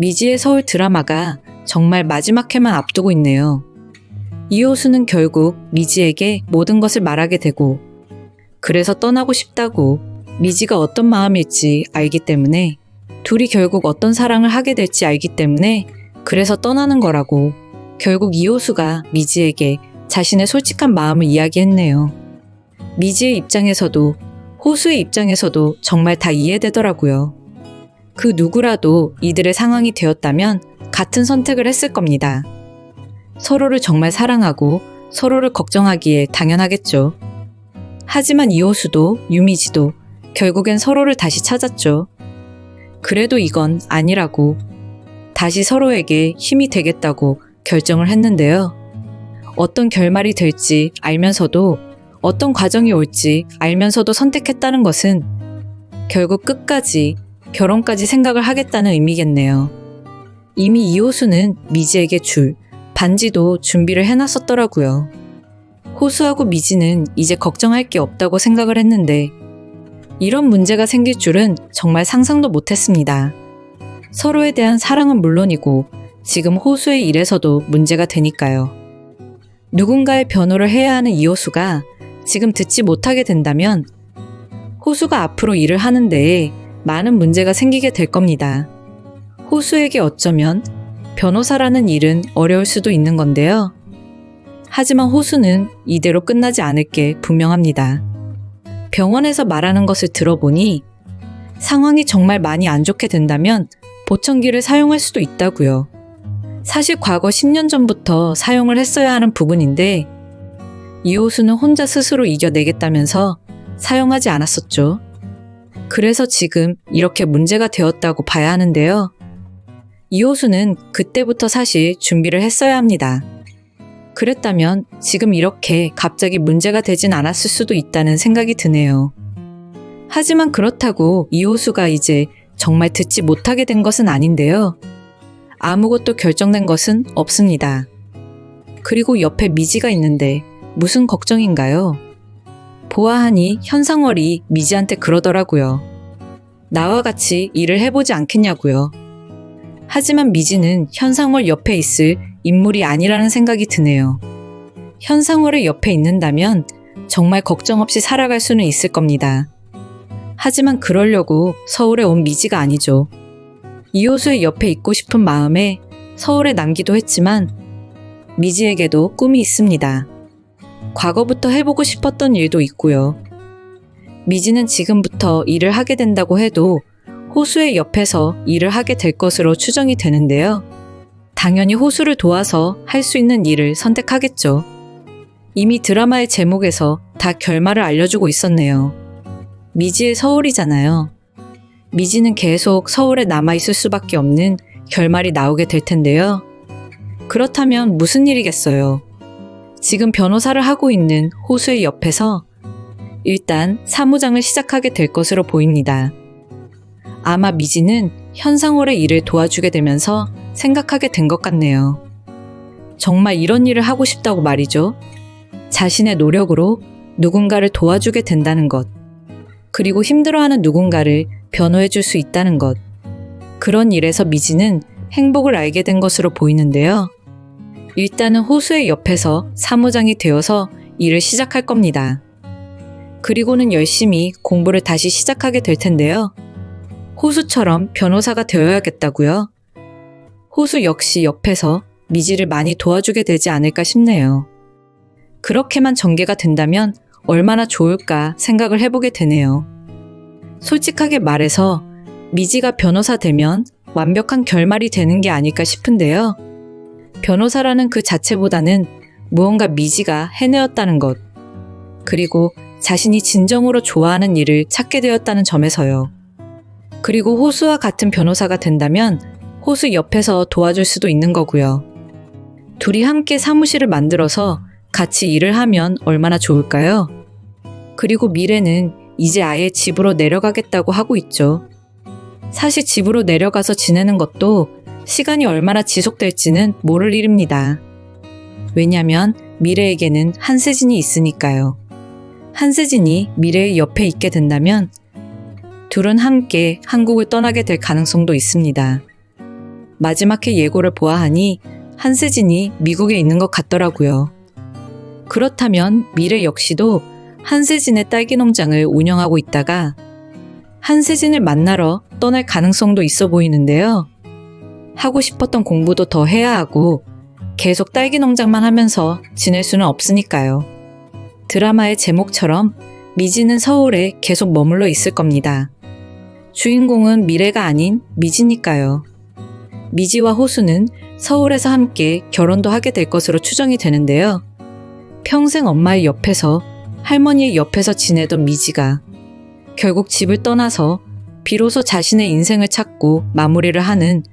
미지의 서울 드라마가 정말 마지막 회만 앞두고 있네요. 이호수는 결국 미지에게 모든 것을 말하게 되고, 그래서 떠나고 싶다고 미지가 어떤 마음일지 알기 때문에, 둘이 결국 어떤 사랑을 하게 될지 알기 때문에 그래서 떠나는 거라고 결국 이호수가 미지에게 자신의 솔직한 마음을 이야기했네요. 미지의 입장에서도 호수의 입장에서도 정말 다 이해되더라고요. 그 누구라도 이들의 상황이 되었다면 같은 선택을 했을 겁니다. 서로를 정말 사랑하고 서로를 걱정하기에 당연하겠죠. 하지만 이호수도 유미지도 결국엔 서로를 다시 찾았죠. 그래도 이건 아니라고 다시 서로에게 힘이 되겠다고 결정을 했는데요. 어떤 결말이 될지 알면서도 어떤 과정이 올지 알면서도 선택했다는 것은 결국 끝까지 결혼까지 생각을 하겠다는 의미겠네요. 이미 이호수는 미지에게 줄 반지도 준비를 해놨었더라고요. 호수하고 미지는 이제 걱정할 게 없다고 생각을 했는데 이런 문제가 생길 줄은 정말 상상도 못했습니다. 서로에 대한 사랑은 물론이고 지금 호수의 일에서도 문제가 되니까요. 누군가의 변호를 해야 하는 이호수가 지금 듣지 못하게 된다면 호수가 앞으로 일을 하는 데에 많은 문제가 생기게 될 겁니다. 호수에게 어쩌면 변호사라는 일은 어려울 수도 있는 건데요. 하지만 호수는 이대로 끝나지 않을 게 분명합니다. 병원에서 말하는 것을 들어보니 상황이 정말 많이 안 좋게 된다면 보청기를 사용할 수도 있다고요. 사실 과거 10년 전부터 사용을 했어야 하는 부분인데 이호수는 혼자 스스로 이겨내겠다면서 사용하지 않았었죠. 그래서 지금 이렇게 문제가 되었다고 봐야 하는데요. 이호수는 그때부터 사실 준비를 했어야 합니다. 그랬다면 지금 이렇게 갑자기 문제가 되진 않았을 수도 있다는 생각이 드네요. 하지만 그렇다고 이호수가 이제 정말 듣지 못하게 된 것은 아닌데요. 아무것도 결정된 것은 없습니다. 그리고 옆에 미지가 있는데 무슨 걱정인가요? 보아하니 현상월이 미지한테 그러더라고요. 나와 같이 일을 해보지 않겠냐고요. 하지만 미지는 현상월 옆에 있을 인물이 아니라는 생각이 드네요. 현상월의 옆에 있는다면 정말 걱정 없이 살아갈 수는 있을 겁니다. 하지만 그러려고 서울에 온 미지가 아니죠. 이호수의 옆에 있고 싶은 마음에 서울에 남기도 했지만 미지에게도 꿈이 있습니다. 과거부터 해보고 싶었던 일도 있고요. 미지는 지금부터 일을 하게 된다고 해도 호수의 옆에서 일을 하게 될 것으로 추정이 되는데요. 당연히 호수를 도와서 할 수 있는 일을 선택하겠죠. 이미 드라마의 제목에서 다 결말을 알려주고 있었네요. 미지의 서울이잖아요. 미지는 계속 서울에 남아있을 수밖에 없는 결말이 나오게 될 텐데요. 그렇다면 무슨 일이겠어요? 지금 변호사를 하고 있는 호수의 옆에서 일단 사무장을 시작하게 될 것으로 보입니다. 아마 미지는 현상월의 일을 도와주게 되면서 생각하게 된 것 같네요. 정말 이런 일을 하고 싶다고 말이죠. 자신의 노력으로 누군가를 도와주게 된다는 것. 그리고 힘들어하는 누군가를 변호해 줄 수 있다는 것. 그런 일에서 미지는 행복을 알게 된 것으로 보이는데요. 일단은 호수의 옆에서 사무장이 되어서 일을 시작할 겁니다. 그리고는 열심히 공부를 다시 시작하게 될 텐데요. 호수처럼 변호사가 되어야겠다고요. 호수 역시 옆에서 미지를 많이 도와주게 되지 않을까 싶네요. 그렇게만 전개가 된다면 얼마나 좋을까 생각을 해보게 되네요. 솔직하게 말해서 미지가 변호사 되면 완벽한 결말이 되는 게 아닐까 싶은데요. 변호사라는 그 자체보다는 무언가 미지가 해내었다는 것, 그리고 자신이 진정으로 좋아하는 일을 찾게 되었다는 점에서요. 그리고 호수와 같은 변호사가 된다면 호수 옆에서 도와줄 수도 있는 거고요. 둘이 함께 사무실을 만들어서 같이 일을 하면 얼마나 좋을까요? 그리고 미래는 이제 아예 집으로 내려가겠다고 하고 있죠. 사실 집으로 내려가서 지내는 것도 시간이 얼마나 지속될지는 모를 일입니다. 왜냐면 미래에게는 한세진이 있으니까요. 한세진이 미래의 옆에 있게 된다면 둘은 함께 한국을 떠나게 될 가능성도 있습니다. 마지막 회 예고를 보아하니 한세진이 미국에 있는 것 같더라고요. 그렇다면 미래 역시도 한세진의 딸기 농장을 운영하고 있다가 한세진을 만나러 떠날 가능성도 있어 보이는데요. 하고 싶었던 공부도 더 해야 하고 계속 딸기 농장만 하면서 지낼 수는 없으니까요. 드라마의 제목처럼 미지는 서울에 계속 머물러 있을 겁니다. 주인공은 미래가 아닌 미지니까요. 미지와 호수는 서울에서 함께 결혼도 하게 될 것으로 추정이 되는데요. 평생 엄마의 옆에서 할머니의 옆에서 지내던 미지가 결국 집을 떠나서 비로소 자신의 인생을 찾고 마무리를 하는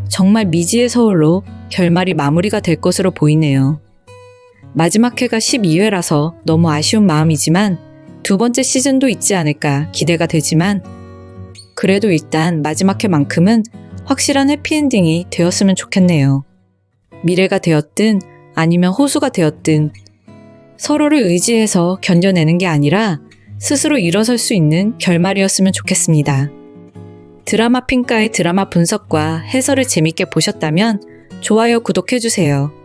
정말 미지의 서울로 결말이 마무리가 될 것으로 보이네요. 마지막 회가 12회라서 너무 아쉬운 마음이지만 두 번째 시즌도 있지 않을까 기대가 되지만 그래도 일단 마지막 회만큼은 확실한 해피엔딩이 되었으면 좋겠네요. 미래가 되었든 아니면 호수가 되었든 서로를 의지해서 견뎌내는 게 아니라 스스로 일어설 수 있는 결말이었으면 좋겠습니다. 드라마 핑카의 드라마 분석과 해설을 재밌게 보셨다면 좋아요, 구독해주세요.